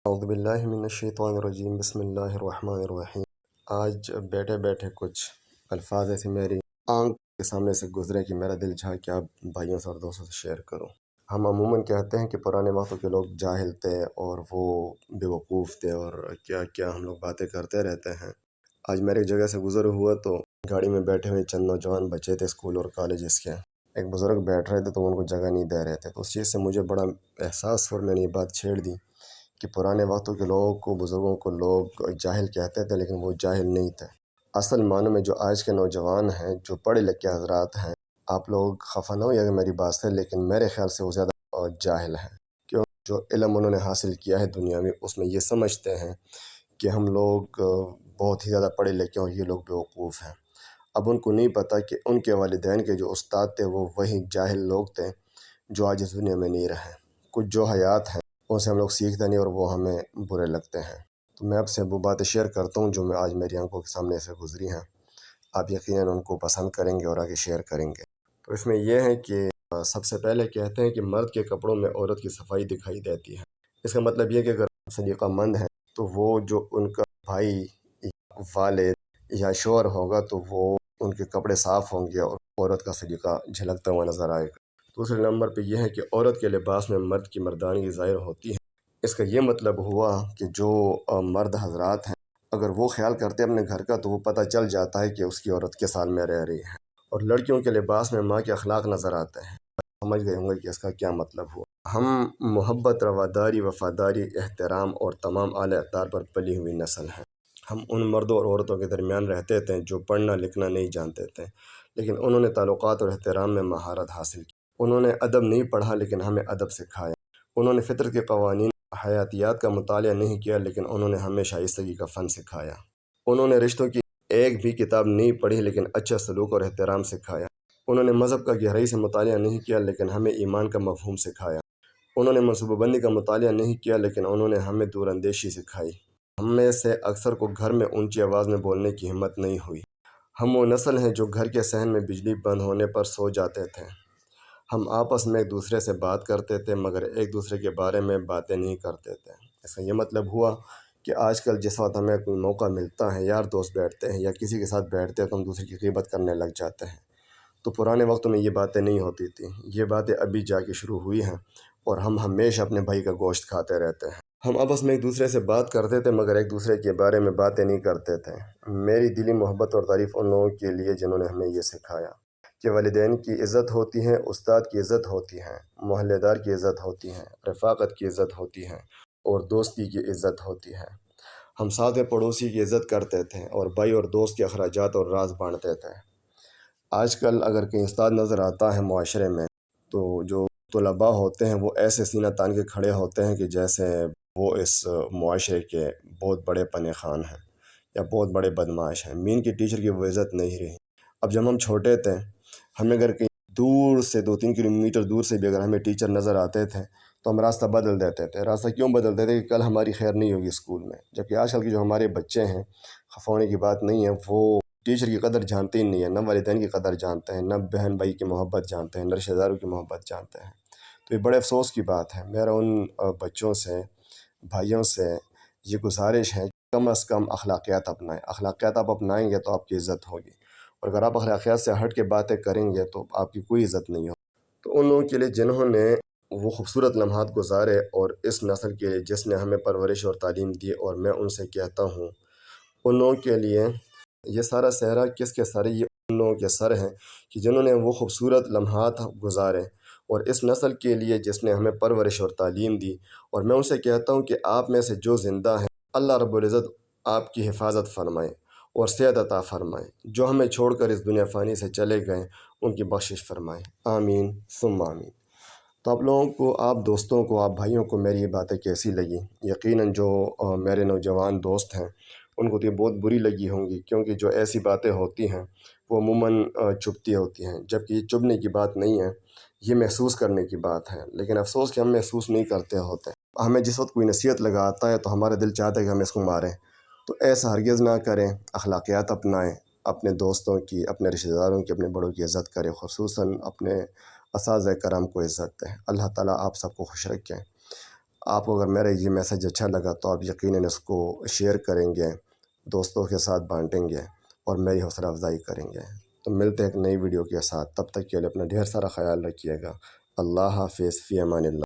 اعوذ باللہ من الشیطان الرجیم، بسم اللہ الرحمن الرحیم۔ آج بیٹھے بیٹھے کچھ الفاظ ایسے میری آنکھ کے سامنے سے گزرے کہ میرا دل چاہا کہ آپ بھائیوں سے اور دوستوں سے شیئر کروں۔ ہم عموماً کہتے ہیں کہ پرانے وقتوں کے لوگ جاہل تھے اور وہ بیوقوف تھے اور کیا کیا ہم لوگ باتیں کرتے رہتے ہیں۔ آج میرے ایک جگہ سے گزر ہوا تو گاڑی میں بیٹھے ہوئے چند نوجوان بچے تھے اسکول اور کالجز کے، ایک بزرگ بیٹھ رہے تھے تو ان کو جگہ نہیں دے رہے تھے، تو اس چیز سے مجھے بڑا احساس ہوا اور میں نے یہ بات چھیڑ دی کہ پرانے وقتوں کے لوگوں کو، بزرگوں کو لوگ جاہل کہتے تھے، لیکن وہ جاہل نہیں تھے۔ اصل معنی میں جو آج کے نوجوان ہیں، جو پڑھے لکھے حضرات ہیں، آپ لوگ خفا نہ ہوئے اگر میری بات سے، لیکن میرے خیال سے وہ زیادہ جاہل ہیں۔ کیوں؟ جو علم انہوں نے حاصل کیا ہے دنیا میں، اس میں یہ سمجھتے ہیں کہ ہم لوگ بہت ہی زیادہ پڑھے لکھے اور یہ لوگ بیوقوف ہیں۔ اب ان کو نہیں پتہ کہ ان کے والدین کے جو استاد تھے وہ وہی جاہل لوگ تھے جو آج اس دنیا میں نہیں رہے۔ کچھ جو حیات ہیں ان سے ہم لوگ سیکھتے نہیں اور وہ ہمیں برے لگتے ہیں۔ تو میں آپ سے وہ باتیں شیئر کرتا ہوں جو میں آج میری آنکھوں کے سامنے سے گزری ہیں، آپ یقیناً ان کو پسند کریں گے اور آگے شیئر کریں گے۔ تو اس میں یہ ہے کہ سب سے پہلے کہتے ہیں کہ مرد کے کپڑوں میں عورت کی صفائی دکھائی دیتی ہے۔ اس کا مطلب یہ کہ اگر سلیقہ مند ہے تو وہ جو ان کا بھائی یا والد یا شوہر ہوگا تو وہ ان کے کپڑے صاف ہوں گے اور عورت کا سلیقہ جھلکتا ہوا نظر آئے گا۔ دوسرے نمبر پہ یہ ہے کہ عورت کے لباس میں مرد کی مردانگی ظاہر ہوتی ہے۔ اس کا یہ مطلب ہوا کہ جو مرد حضرات ہیں، اگر وہ خیال کرتے ہیں اپنے گھر کا تو وہ پتہ چل جاتا ہے کہ اس کی عورت کس حال میں رہ رہی ہے۔ اور لڑکیوں کے لباس میں ماں کے اخلاق نظر آتے ہیں۔ سمجھ گئے ہوں گے کہ اس کا کیا مطلب ہوا۔ ہم محبت، رواداری، وفاداری، احترام اور تمام اعلی اقدار پر پلی ہوئی نسل ہیں۔ ہم ان مردوں اور عورتوں کے درمیان رہتے تھے جو پڑھنا لکھنا نہیں جانتے تھے، لیکن انہوں نے تعلقات اور احترام میں مہارت حاصل کی۔ انہوں نے ادب نہیں پڑھا لیکن ہمیں ادب سکھایا۔ انہوں نے فطرت کے قوانین، حیاتیات کا مطالعہ نہیں کیا لیکن انہوں نے ہمیں شائستگی کا فن سکھایا۔ انہوں نے رشتوں کی ایک بھی کتاب نہیں پڑھی لیکن اچھا سلوک اور احترام سکھایا۔ انہوں نے مذہب کا گہرائی سے مطالعہ نہیں کیا لیکن ہمیں ایمان کا مفہوم سکھایا۔ انہوں نے منصوبہ بندی کا مطالعہ نہیں کیا لیکن انہوں نے ہمیں دور اندیشی سکھائی۔ ہم میں سے اکثر کو گھر میں اونچی آواز میں بولنے کی ہمت نہیں ہوئی۔ ہم وہ نسل ہیں جو گھر کے صحن میں بجلی بند ہونے پر سو جاتے تھے۔ ہم آپس میں ایک دوسرے سے بات کرتے تھے مگر ایک دوسرے کے بارے میں باتیں نہیں کرتے تھے۔ اس کا یہ مطلب ہوا کہ آج کل جس وقت ہمیں کوئی موقع ملتا ہے، یار دوست بیٹھتے ہیں یا کسی کے ساتھ بیٹھتے ہیں تو ہم دوسرے کی غیبت کرنے لگ جاتے ہیں۔ تو پرانے وقتوں میں یہ باتیں نہیں ہوتی تھیں، یہ باتیں ابھی جا کے شروع ہوئی ہیں اور ہم ہمیشہ اپنے بھائی کا گوشت کھاتے رہتے ہیں۔ ہم آپس میں ایک دوسرے سے بات کرتے تھے مگر ایک دوسرے کے بارے میں باتیں نہیں کرتے تھے۔ میری دلی محبت اور تعریف ان لوگوں کے لیے جنہوں نے ہمیں یہ سکھایا کہ والدین کی عزت ہوتی ہے، استاد کی عزت ہوتی ہے، محلے دار کی عزت ہوتی ہے، رفاقت کی عزت ہوتی ہے اور دوستی کی عزت ہوتی ہے۔ ہم ساتھ پڑوسی کی عزت کرتے تھے اور بھائی اور دوست کے اخراجات اور راز بانٹتے تھے۔ آج کل اگر کہیں استاد نظر آتا ہے معاشرے میں تو جو طلباء ہوتے ہیں وہ ایسے سینہ تان کے کھڑے ہوتے ہیں کہ جیسے وہ اس معاشرے کے بہت بڑے پنے خان ہیں یا بہت بڑے بدماش ہیں۔ مین کے ٹیچر کی وہ عزت نہیں رہی۔ اب جب ہم چھوٹے تھے، ہمیں اگر کہیں دور سے 2-3 کلومیٹر دور سے بھی اگر ہمیں ٹیچر نظر آتے تھے تو ہم راستہ بدل دیتے تھے۔ راستہ کیوں بدلتے تھے؟ کہ کل ہماری خیر نہیں ہوگی اسکول میں۔ جبکہ آج کل کے جو ہمارے بچے ہیں، خفا ہونے کی بات نہیں ہے، وہ ٹیچر کی قدر جانتے ہی نہیں ہیں، نہ والدین کی قدر جانتے ہیں، نہ بہن بھائی کی محبت جانتے ہیں، نہ رشتہ داروں کی محبت جانتے ہیں۔ تو یہ بڑے افسوس کی بات ہے۔ میرا ان بچوں سے، بھائیوں سے یہ گزارش ہے کہ کم از کم اخلاقیات اپنائیں۔ اخلاقیات آپ اپنائیں گے تو آپ کی عزت ہوگی، اور اگر آپ اخلاقیات سے ہٹ کے باتیں کریں گے تو آپ کی کوئی عزت نہیں ہوگی۔ تو ان لوگوں کے لیے جنہوں نے وہ خوبصورت لمحات گزارے اور اس نسل کے لیے جس نے ہمیں پرورش اور تعلیم دی، اور میں ان سے کہتا ہوں ان لوگوں کے لیے یہ سارا صحرا کس کے سر ہے؟ یہ ان لوگوں کے سر ہیں کہ جنہوں نے وہ خوبصورت لمحات گزارے، اور اس نسل کے لیے جس نے ہمیں پرورش اور تعلیم دی۔ اور میں ان سے کہتا ہوں کہ آپ میں سے جو زندہ ہیں، اللہ رب العزت آپ کی حفاظت فرمائے اور صحت عطا فرمائے۔ جو ہمیں چھوڑ کر اس دنیا فانی سے چلے گئے ان کی بخشش فرمائے، آمین ثم آمین۔ تو آپ لوگوں کو، آپ دوستوں کو، آپ بھائیوں کو میری یہ باتیں کیسی لگی؟ یقیناً جو میرے نوجوان دوست ہیں ان کو تو یہ بہت بری لگی ہوں گی، کیونکہ جو ایسی باتیں ہوتی ہیں وہ عموماً چبھتی ہوتی ہیں، جبکہ یہ چبھنے کی بات نہیں ہے، یہ محسوس کرنے کی بات ہے۔ لیکن افسوس کہ ہم محسوس نہیں کرتے ہوتے۔ ہمیں جس وقت کوئی نصیحت لگاتا ہے تو ہمارا دل چاہتا ہے کہ ہم اس کو ماریں، تو ایسا ہرگز نہ کریں۔ اخلاقیات اپنائیں، اپنے دوستوں کی، اپنے رشتہ داروں کی، اپنے بڑوں کی عزت کریں، خصوصاً اپنے اساتذہ کرام کو عزت دیں۔ اللہ تعالیٰ آپ سب کو خوش رکھیں۔ آپ کو اگر میرا یہ میسج اچھا لگا تو آپ یقیناً اس کو شیئر کریں گے، دوستوں کے ساتھ بانٹیں گے اور میری حوصلہ افزائی کریں گے۔ تو ملتے ہیں ایک نئی ویڈیو کے ساتھ، تب تک کے لیے اپنا ڈھیر سارا خیال رکھیے گا۔ اللہ حافظ، فی امان اللہ۔